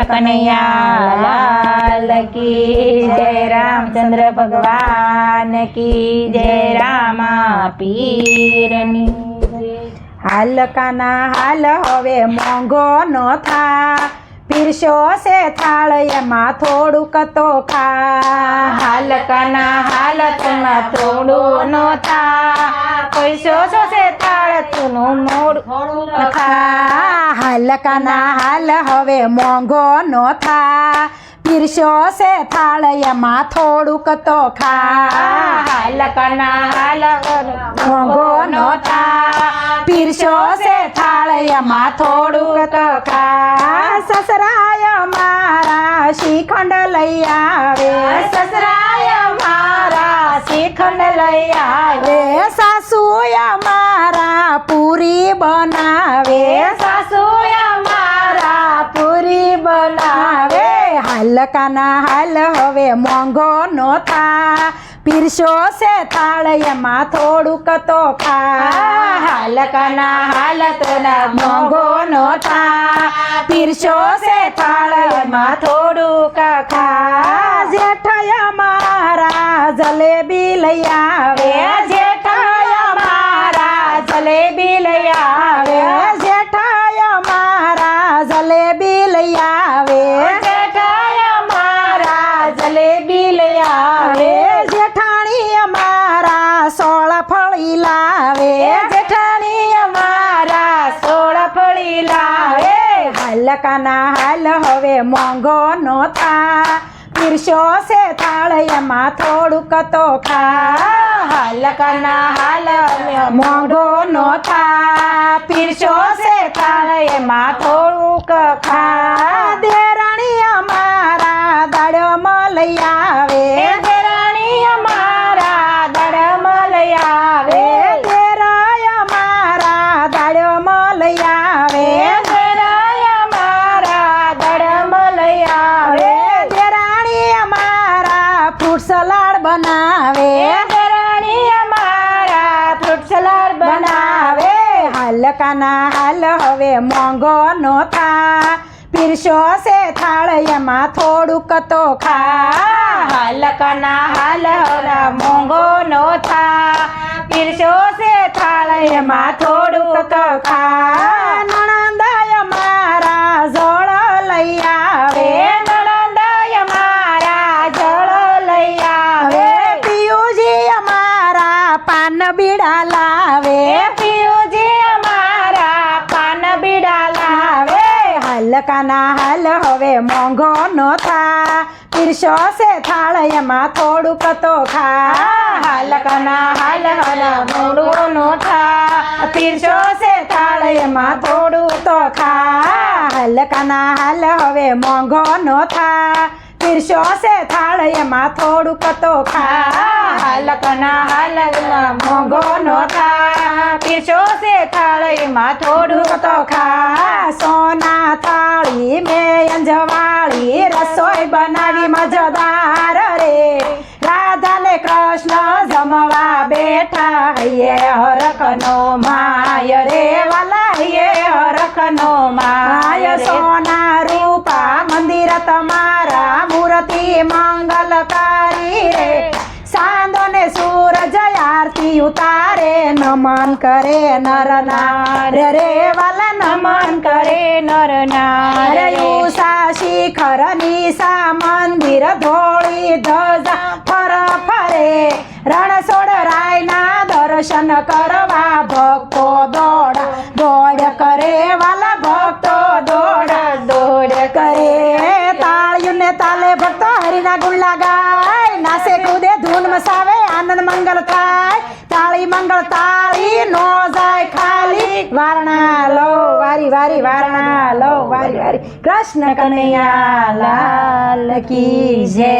कृष्ण कन्हैया लाल की जय, रामचंद्र भगवान की जय, रामा पीरनी जय। हाल काना हाल हवे मोंघो नो था, पीरशो से थाळ एमां થોડુંક તો ખા। હાલ કાના હાલ તેમાં થોડું નો થા, પૈસો છે થાળ તું મોડું ખા। હાલ કાના હાલ હવે મોંઘો નો થા, પીરશો છે થાળ એમાં થોડુંક તો ખા। હાલ કાના હાલ મોંઘો નો થા, પીરશો છે થાળ એમાં થોડુંક તો ખા। સસરાય મારા શ્રીખંડ લઈ આવે, સસરાય મારા શ્રીખંડ લઈ આવે, સાસુય મારા પૂરી બનાવે, સાસુય મારા પૂરી બનાવે। હાલ કાના હાલ હવે મોંઘો નો થા, પીરશો છે થાળ એમાં થોડુંક તો ખા। હાલ કાના હાલ તોના મોંઘો નો થા, પીરશો છે થાળ એમાં થોડુંક ખા। જેઠાય મારા જલેબી લઈ આવે, જેઠાય મારા જલેબી લઈ આવે, જેઠાય મારા જલેબી લઈ આવે, જેઠાય મારા જલેબી લઈ આવે, જેઠાણી અમારા સોળ ફળી લાવે, જેઠાણી અમારા સોળ ફળી લાવે। હાલ કાના હાલ હવે મોંઘો નો થા, પીરશો છે થાળ એમાં થોડુંક તો ખા। હાલ કાના હાલ મોંઘો નો થા, પીરશો છે થાળ એમાં થોડુંક ખા। દેરાણી અમારા દાડમાં લઈ આવે, દેરાણી અમારા દાડમાં લઈ આવે, દેરાય અમારા દાડમાં લઈ આવે, દેરાય અમારા દાડમાં લઈ આવે, દેરાણી અમારા ફ્રૂટ સલાડ બનાવે, દેરાણી અમારા ફ્રૂટ સલાડ બનાવે। હાલ કાના હાલ હવે મોંઘો નો થા, પીરશો છે થાળ એમાં થોડુંક તો ખા। હાલ કાના હાલ મોંઘો નો થા, પીરશો છે થાળ એમાં થોડુંક તો ખા। નણંદાય મારા જળ લઈ આવે, નણંદાય મારા જળ લઈ આવે, પિયુજી અમારા પાન બીડા લાવે, પિયુજી અમારા પાન બીડા લાવે। હાલ કાના હાલ હવે મોંઘો નો થા, પીરશો છે થાળ એમાં થોડુંક તો ખા। હાલ કાના હાલ મોંઘો નો થા, પીરશો છે થાળ એમાં થોડું તો ખા। હાલ કાના હાલ હવે મોંઘો નો થા, પીરશો છે થાળ એમાં થોડુંક તો ખા। હાલ કાના હાલ મોંઘો નો થા, પીરશો છે થાળ એમાં થોડુંક તો ખા। સોના થાળી મેં અંજવાળી રસોઈ બનાવી મજેદાર રે, રાધા ને કૃષ્ણ જમવા બેઠા, હૈયે હરખનો માય રે વાલા, હૈયે હરખનો માય। સોના રૂપા મંદિર તમારા, મૂર્તિ મંગલકારી રે, સાંધો ને સૂરજ આરતી ઉતારે, નમન કરે નર નાર રે વાલા, નમન કરે નર નાર। ઉષા શિખર નિશા મંદિર ધોળી ધજા ફર ફરે, રણછોડ રાયના દર્શન કરવા ભક્તો દોડ દોડ કરે વાલા, ભક્તો દોડ દોડ કરે। તાળીઓ ને તાલે ભક્તો હરિના ગુણ લગાય, નાસે કૂદે ધૂન મસાવે આનંદ મંગલ થાય, તાળી મંગળ તાળી નો જાય ખાલી, વારણા લો વારી વારી વારણા લો વારી વારી। કૃષ્ણ કનૈયા લાલ કી જય।